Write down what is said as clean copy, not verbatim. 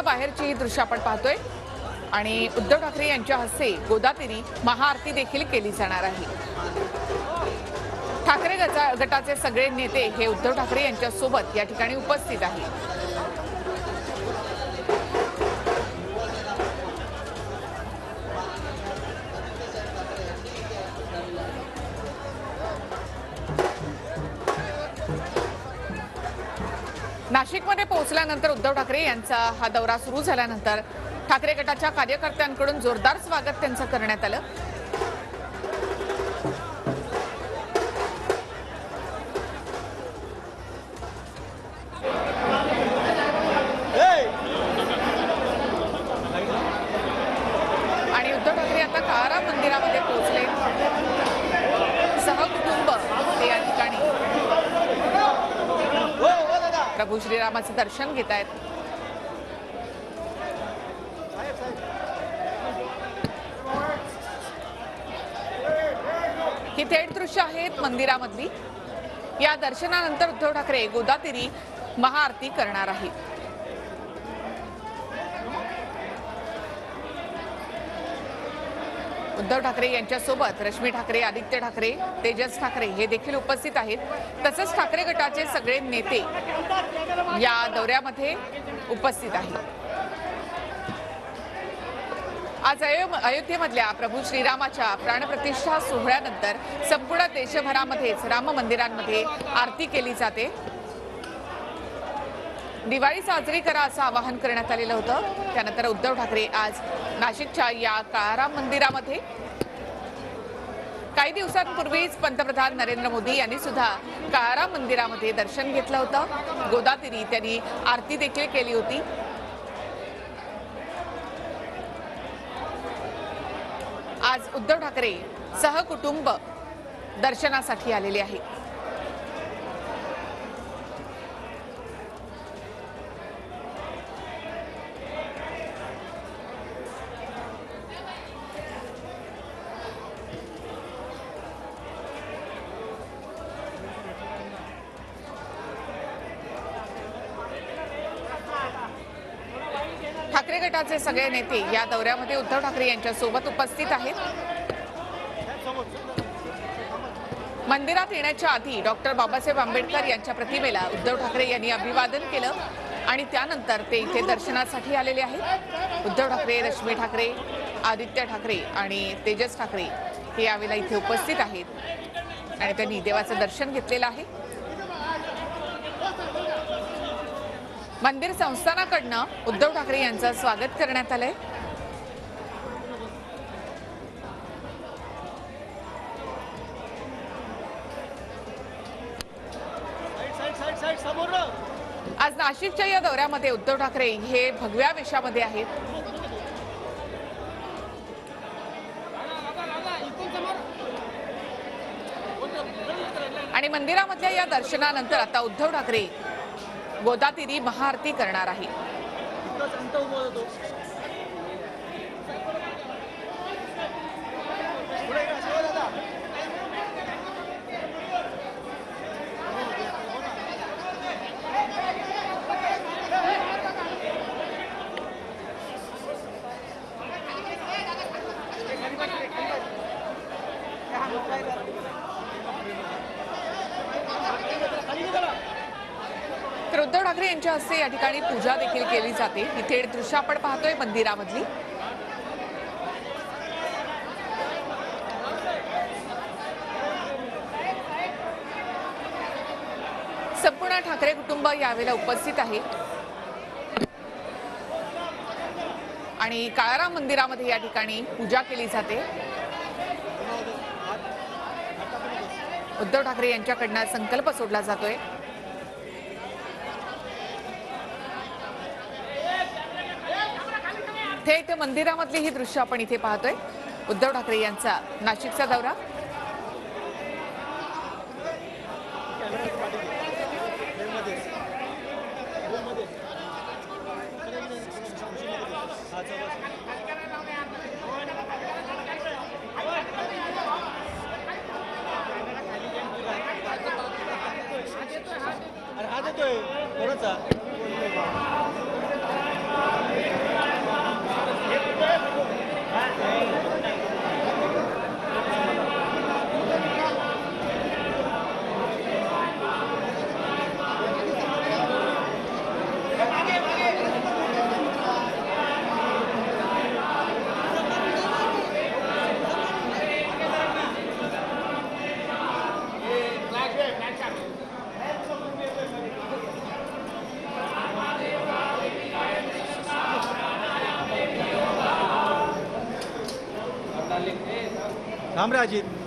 मंदिराच्या बाहेरची ही दृश्य आपण पाहतोय आणि उद्धव ठाकरे यांच्या हस्ते गोदातीरी महाआरती देखील केली जाणार आहे। ठाकरे गटाचे सगळे नेते हे उद्धव ठाकरे यांच्या सोबत या ठिकाणी उपस्थित आहेत। नाशिकमध्ये पोहोचल्यानंतर उद्धव ठाकरे यांचा हा दौरा सुरू झाल्यानंतर ठाकरे गटाच्या कार्यकर्त्यांकडून जोरदार स्वागत त्यांचं करण्यात आलं। आणि उद्धव ठाकरे आता काळाराम मंदिरामध्ये पोहोचले, सहकुटुंब ते या ठिकाणी प्रभू श्रीरामाचे दर्शन घेत आहेत। ही थेट दृश्य आहेत मंदिरामधली। या दर्शनानंतर उद्धव ठाकरे गोदातीरी महाआरती करणार आहेत। उद्धव ठाकरे यांच्यासोबत रश्मी ठाकरे, आदित्य ठाकरे, तेजस ठाकरे हे देखील उपस्थित आहेत। तसंच ठाकरे गटाचे सगळे नेते या दौऱ्यामध्ये उपस्थित आहेत। आज अयोध्येमधल्या प्रभू श्रीरामाच्या प्राणप्रतिष्ठा सोहळ्यानंतर संपूर्ण देशभरामध्येच राम मंदिरांमध्ये आरती केली जाते। दिवाळी साजरी करा असं आवाहन करण्यात आलेलं होतं। त्यानंतर उद्धव ठाकरे आज नाशिकच्या या काळाराम मंदिरामध्ये, काही दिवसांपूर्वीच पंतप्रधान नरेंद्र मोदी यांनी सुद्धा काळाराम मंदिरामध्ये दर्शन घेतलं होतं। गोदातीरी त्यांनी आरती देखील केली होती। आज उद्धव ठाकरे सहकुटुंब दर्शनासाठी आलेले आहेत। ठाकरे गटाचे सगळे नेते या दौऱ्यामध्ये उद्धव ठाकरे यांच्या सोबत उपस्थित आहेत। मंदिरात येण्याच्या आधी डॉक्टर बाबासाहेब आंबेडकर यांच्या प्रतिमेला उद्धव ठाकरे यांनी अभिवादन केलं आणि त्यानंतर ते इथे दर्शनासाठी आलेले आहेत। उद्धव ठाकरे, रश्मी ठाकरे, आदित्य ठाकरे आणि तेजस ठाकरे हे यावेळेला इथे उपस्थित आहेत आणि त्यांनी देवाचं दर्शन घेतलेलं आहे। मंदिर संस्थानाकडनं उद्धव ठाकरे यांचं स्वागत करण्यात आलंय। आज नाशिकच्या या दौऱ्यामध्ये उद्धव ठाकरे हे भगव्या वेशामध्ये आहेत। आणि मंदिरामधल्या या दर्शनानंतर आता उद्धव ठाकरे गोदातीरी महाआरती करणार आहे। तर उद्धव ठाकरे यांच्या हस्ते या ठिकाणी पूजा देखील केली जाते। ही थेट दृश्य आपण पाहतोय मंदिरामधली। संपूर्ण ठाकरे कुटुंब यावेळेला उपस्थित आहे आणि काळाराम मंदिरामध्ये या ठिकाणी पूजा केली जाते। उद्धव ठाकरे यांच्याकडनं संकल्प सोडला जातोय। थेट मंदिरामधली ही दृश्य आपण इथे पाहतोय। उद्धव ठाकरे यांचा नाशिकचा दौरा। हात येतोय कोणाचा? थांब रे अजित.